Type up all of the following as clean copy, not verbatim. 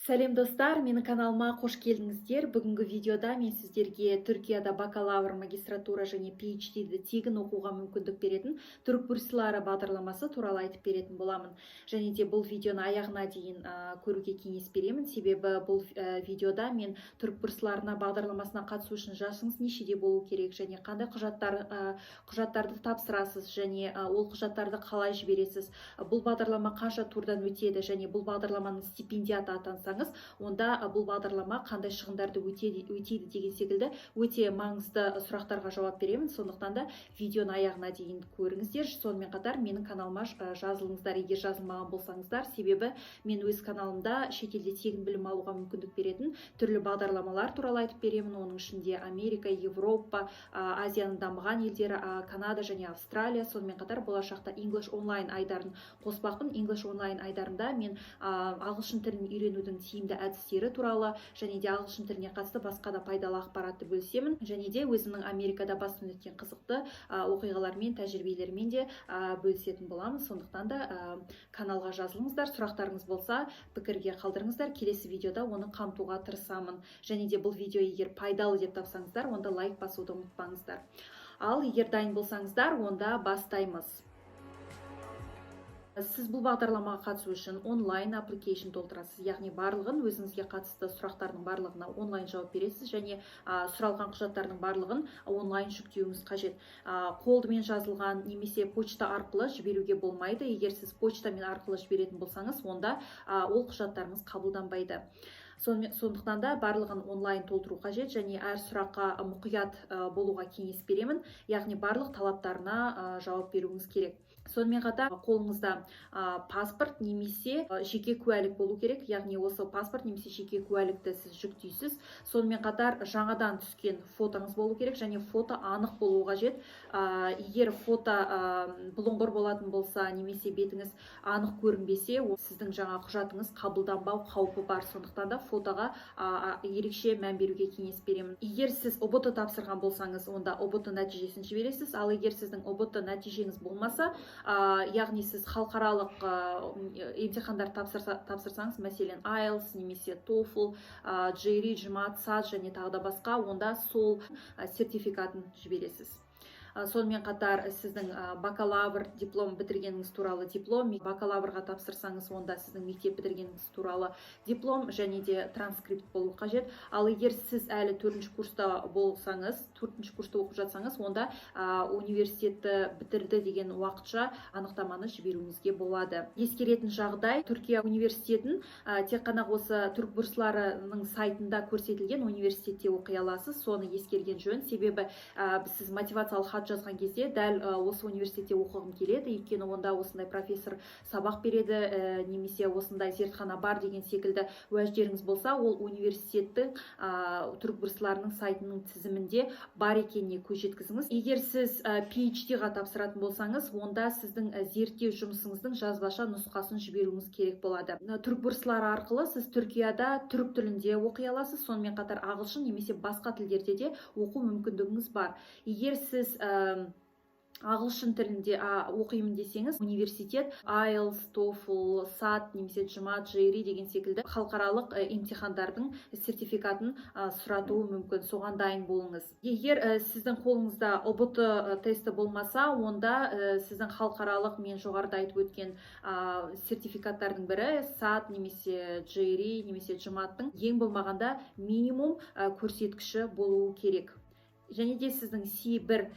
Сәлем достар, менің каналыма қош келдіңіздер. Бүгінгі видеода мен сіздерге Түркияда бакалавр, магистратура және PhD-ді тегін оқуға мүмкіндік беретін түрік бурсылары бағдарламасы туралы айтып беретін боламын. Және де бұл видеоны аяғына дейін көруге кеңес беремін. Себебі бұл видеода мен түрік бурсыларына бағдарламасына қатысу үшін жасыңыз нешеде болу керек және қандай құжаттарды тапсырасыз және ол құжаттарды қалай жібересіз. Бұл бағдарлама қанша турдан өтеді және бұл бағдарламаның стипендиаты атансаңыз, онда бұл бағдарлама қандай шығындарды өтейді деген секілді өте маңызды сұрақтарға жауап беремін. Сондықтан да видеоны аяғына дейін көріңіздер. Сонымен қатар менің каналыма жазылыңыздар, егер жазылмаған болсаңыздар, себебі мен өз каналымда шетелде тегін білім алуға мүмкіндік беретін түрлі бағдарламалар туралы айтып беремін. Оның ішінде Америка, Европа, Азияның дамыған елдері, Канада және Австралия. Сонымен қатар болашақта English онлайн айдарын қоспақпын. English онлайн айдарында мен ағылшын тілін үйренудің тиімді әдістері туралы және де ағылшын тіліне қатысты басқа да пайдалы ақпаратты бөлісемін. Және де өзімнің Америкада басымнан өткен қызықты оқиғалармен, тәжірибелермен де бөлісетін боламын. Сондықтан да каналға жазылыңыздар. Сұрақтарыңыз болса, пікірге қалдырыңыздар. Келесі видеода оны қамтуға тырысамын. Және де бұл видео егер пайдалы деп тапсаңыздар, онда лайк басуды ұмытпаңыздар. Ал егер дайын болсаңыздар, онда бастаймыз. Сіз бұл бағдарламаға қатысу үшін онлайн application толтырасыз, яғни барлығын өзіңізге қатысты сұрақтардың барлығына онлайн жауап бересіз және сұралған құжаттардың барлығын онлайн жүктеуіңіз қажет. Қолмен жазылған немесе почта арқылы жіберуге болмайды. Егер сіз почтамен арқылы жіберетін болсаңыз, онда ол құжаттарыңыз қабылданбайды. Сондықтан да барлығын онлайн толтыру қажет және әр сұраққа мұқият болуға кеңес беремін, яғни барлық талаптарына жауап беруіңіз керек. Сонымен қатар қолыңызда паспорт немесе жеке куәлік болу керек, яғни осы паспорт немесе жеке куәлікті сіз жүктейсіз. Сонымен қатар жаңадан түскен фотоңыз болу керек және фото анық болу қажет. Егер фото бұлыңғыр болатын болса немесе бетіңіз анық көрінбесе, сіздің жаңа құжатыңыз қабылданбау қаупі бар. Сондықтан да фотоға ерекше мән беруге кеңес беремін. Егер сіз ұбт тапсырған болсаңыз, онда ұбт нәтижесін жібересіз. Ал егер сіздің ұбт нәтижеңіз болмаса, яғни сіз халықаралық емтихандар тапсырсаңыз, мәселен IELTS немесе TOEFL, GRE, GMAT, SAT және тағы да басқа, онда сол сертификатын жібересіз. Сонымен қатар сіздің бакалавр диплом бітіргеніңіз туралы диплом, бакалаврға тапсырсаңыз, онда сіздің мектеп бітіргеніңіз туралы диплом және де транскрипт болу қажет. Ал егер сіз әлі 4-ші курста болсаңыз, 4-ші курста оқып жатсаңыз, онда университетті бітірді деген уақытша анықтаманы жіберуіңізге болады. Ескеретін жағдай, Түркия университетін тек қана осы түрік бурсыларының сайтында көрсетілген университетте оқи аласыз. Соны ескерген жөн, себебі сіз мотивациялық хат жазған кезде дәл осы университетте оқығым келеді, өйткені онда осындай профессор сабақ береді, немесе осындай зертхана бар деген секілді уәждеріңіз болса, ол университеттің түрік бурсыларының сайтының тізімінде бар екеніне көз жеткізіңіз. Егер сіз PhD-ға тапсыратын болсаңыз, онда сіздің зерттеу жұмысыңыздың жазбаша нұсқасын жіберуіңіз керек болады. Түрік бурсылары арқылы сіз Түркияда түрік тілінде оқи аласыз, сонымен қатар ағылшын немесе басқа тілдерде де оқу мүмкіндігіңіз бар. Егер сіз ағылшын тілінде оқимын десеңіз, университет IELTS, TOEFL, SAT немесе GMAT, GRE деген секілді халықаралық емтихандардың сертификатын сұратуы мүмкін. Соған дайын болыңыз. Егер сіздің қолыңызда ұбт тесті болмаса, онда сіздің халықаралық, мен жоғарыда айтып өткен сертификаттардың бірі SAT немесе GRE немесе GMAT-тың ең болмағанда минимум көрсеткіші болуы керек. Және де сіздің C1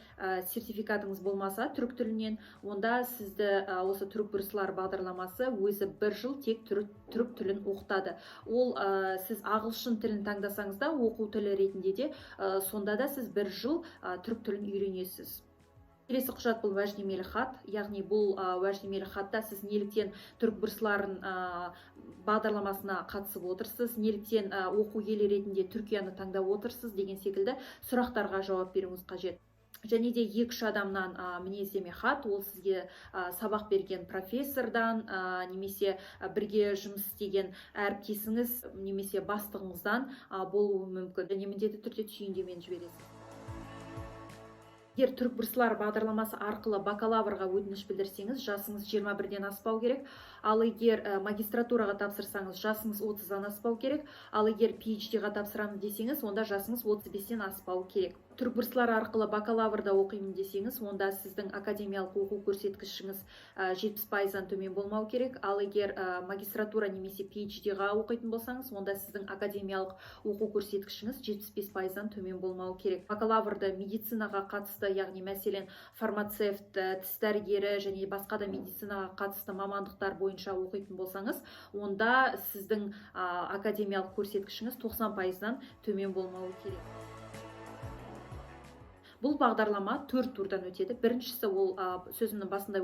сертификатыңыз болмаса түрік тілінен, онда сізді осы түрік бурсылар бағдарламасы өзі 1 жыл тек түрік тілін оқытады. Ол сіз ағылшын тілін таңдасаңыз да, оқу тілі ретінде де, сонда да сіз 1 жыл түрік тілін үйренесіз. Келесі құжат бұл уәждемелі хат, яғни бұл уәждемелі хатта сіз неліктен түрік бурсыларын бағдарламасына қатысып отырсыз, неліктен оқу елі ретінде Түркияны таңдап отырсыз деген секілді сұрақтарға жауап беруіңіз қажет. Және де 2-3 адамнан мінездеме хат, ол сізге сабақ берген профессордан, немесе бірге жұмыс істеген әріптесіңіз, немесе бастығыңыздан болуы мүмкін. Және міндетті түрде түйіндемені жібересіз. Егер түркбурслар бағдарламасы арқылы бакалаврға өтініш білдірсеңіз, жасыңыз 21-ден аспау керек. Ал егер магистратураға тапсырсаңыз, жасыңыз 30-дан аспау керек. Ал егер PhD-ға тапсырамын десеңіз, онда жасыңыз 35-ден аспау керек. Түркбурслар арқылы бакалаврда оқимын десеңіз, онда сіздің академиялық оқу көрсеткішіңіз 70%-дан төмен болмау керек. Ал егер магистратура немесе PhD-ға оқитын болсаңыз, онда сіздің академиялық оқу көрсеткішіңіз 75%-дан төмен болмау керек. Бакалаврда медицинаға қатысты, яғни мәселен фармацевт, тіс дәрігері және басқа да медицинаға қатысты мамандықтар бойынша оқитын болсаңыз, онда сіздің академиялық көрсеткішіңіз 90%-дан төмен болмауы керек. Бұл бағдарлама 4 турдан өтеді. Біріншісі ол сөзімнің басында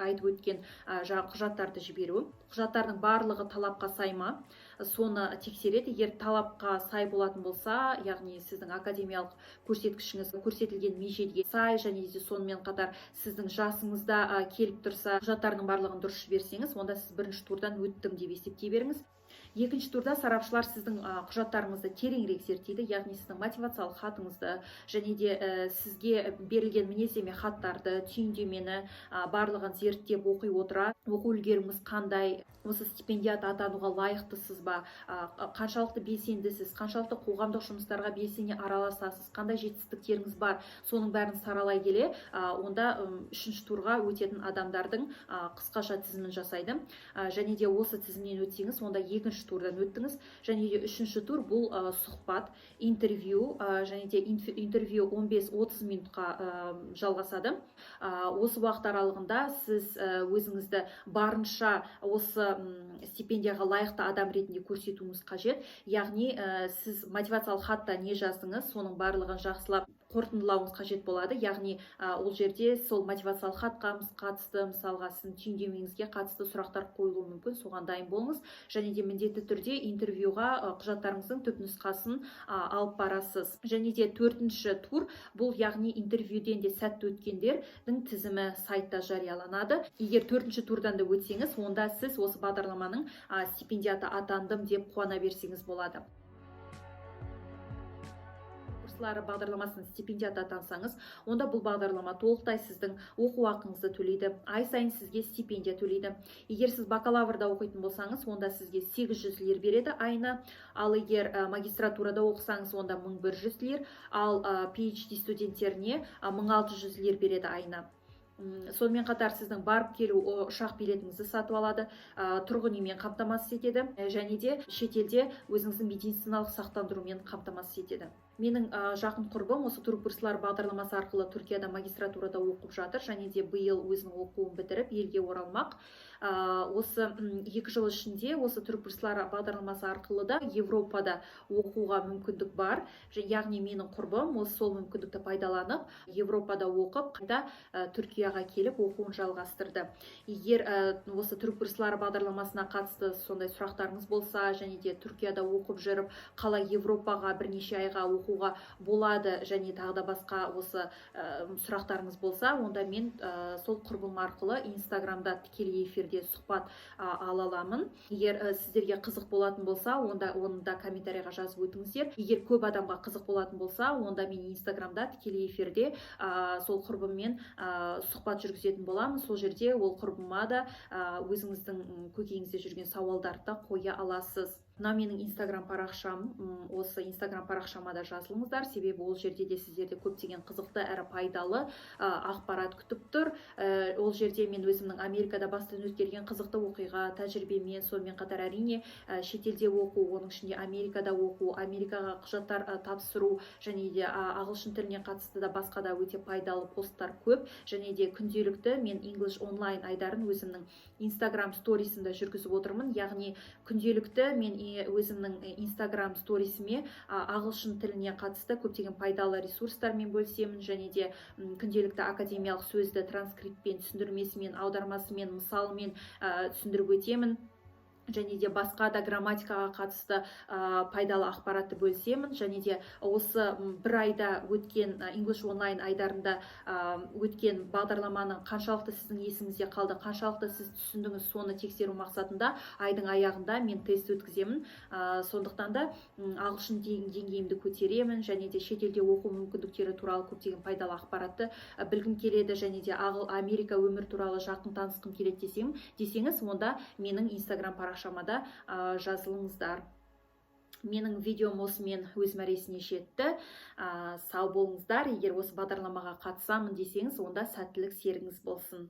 айтып өткен құжаттарды жіберу. Құжаттардың барлығы талапқа сай ма? Соны тексереді. Егер талапқа сай болатын болса, яғни сіздің академиялық көрсеткішіңіз көрсетілген межеге сай, және де сонымен қатар сіздің жасыңызда келіп тұрса, құжаттардың барлығын дұрыс жіберсеңіз, онда сіз бірінші турдан өттім деп есептей беріңіз. Екінші турда сарапшылар сіздің құжаттарыңызды тереңірек зерттейді, яғни сіздің мотивациялық хатыңызды және де сізге берілген мінездеме хаттарды, түйіндемені барлығын зерттеп оқи отыра, оқу үлгеріңіз қандай, осы стипендиат атануға лайықтысыз ба, қаншалықты белсендісіз, қаншалықты қоғамдық жұмыстарға белсене араласасыз, қандай жетістіктеріңіз бар, соның бәрін саралай келе, онда үшінші турға өтетін адамдардың қысқаша тізімін жасайды. Және де осы тізімнен өтсеңіз, онда екінші турдан өттіңіз. Және де үшінші тур бұл сұхбат, интервью, және де интервью 15-30 минутқа жалғасады. Осы уақыт аралығында сіз өзіңізді барынша осы стипендияға лайықты адам ретінде көрсетуіңіз қажет. Яғни сіз мотивациялық хатта не жаздыңыз, соның барлығын жақсылап қорытындылауыңыз қажет болады. Яғни ол жерде сол мотивациялық хатқа қатысты, мысалға сіздің түйіндемеңізге қатысты сұрақтар қойылуы мүмкін, соған дайын болыңыз. Және де міндетті түрде интервьюға құжаттарыңыздың түпнұсқасын алып барасыз. Және де төртінші тур бұл, яғни интервьюден де сәтті өткендердің тізімі сайтта жарияланады. Егер төртінші турдан да өтсеңіз, онда сіз осы бағдарламаның стипендиаты атандым деп қуана берсеңіз болады. Бағдарламасын стипендиат атансаңыз, онда бұл бағдарлама толықтай сіздің оқу ақыңызды төлейді. Ай сайын сізге стипендия төлейді. Егер сіз бакалаврда оқитын болсаңыз, онда сізге 800 лир береді айына. Ал егер магистратурада оқысаңыз, онда 1100 лир. Ал PhD студенттеріне 1600 лир береді айына. Сонымен қатар сіздің барып келу ұшақ билетіңізді сатып алады, тұрғын үймен қамтамасыз етеді, және де шетелде өзіңіздің медициналық сақтандырумен қамтамасыз етеді. Менің жақын құрбым осы түркбурслар бағдарламасы арқылы Түркияда магистратурада оқып жатыр, және де биыл өзінің оқуын бітіріп елге оралмақ. Осы 2 жыл ішінде осы түркбурслар бағдарламасы арқылы да Европада оқуға мүмкіндік бар. Яғни менің құрбым осы сол мүмкіндікті пайдаланып, Европада оқып, қайта Түркияға келіп оқуын жалғастырды. Егер осы түркбурслар бағдарламасына қатысты сондай сұрақтарыңыз болса, және де Түркияда оқып жүріп, қалай Европаға бірнеше айға оқуға болады, және тағы да басқа осы сұрақтарыңыз болса, онда мен сол құрбым арқылы Инстаграмда тікелей эфирде сұхбат ала аламын. Егер сіздерге қызық болатын болса, онда оны да комментарийға жазып өтіңіздер. Егер көп адамға қызық болатын болса, онда мен Инстаграмда тікелей эфирде сол құрбыммен сұхбат жүргізетін боламын. Сол жерде ол құрбыма да өзіңіздің көкейіңізде жүрген сауалдарды да қоя аласыз. Мына менің Инстаграм парақшам, осы Инстаграм парақшама да жазылыңыздар, себебі ол жерде де сіздерде көптеген қызықты әрі пайдалы ақпарат күтіп тұр. Ол жерде мен өзімнің Америкада бастан өткерген қызықты оқиға, тәжірибемен, сонымен қатар әрине шетелде оқу, оның ішінде Америкада оқу, Америкаға құжаттар тапсыру, және де ағылшын тіліне қатысты да басқа да өте пайдалы посттар көп, және де күнделікті мен English онлайн айдарын өзімнің Инстаграм сторисімді жүргізіп отырмын. Яғни күнделікті мен өзімнің Инстаграм сторисіме ағылшын тіліне қатысты көптеген пайдалы ресурстармен бөлісемін, және де күнделікті академиялық сөзді транскриптпен, түсіндірмесімен, аудармасымен, мысалымен түсіндіріп өтемін. және де басқа да грамматикаға қатысты пайдалы ақпаратты бөлісемін. Және де осы бір айда өткен English Online айдарында өткен бағдарламаның қаншалықты сіздің есіңізде қалды, қаншалықты сіз түсіндіңіз, соны тексеру мақсатында айдың аяғында мен тест өткіземін. Сондықтан да ағылшын деңгейімді көтеремін, және де шетелде оқу мүмкіндіктері туралы көптеген пайдалы ақпаратты білгім келеді, және де Америка өмір туралы жақын танысқым келеді десеңіз, онда менің Instagram парақшамада жазылыңыздар. Менің видеом осымен өз мәресіне жетті. Сау болыңыздар. Егер осы бағдарламаға қатысамын десеңіз, онда сәттілік серігіңіз болсын.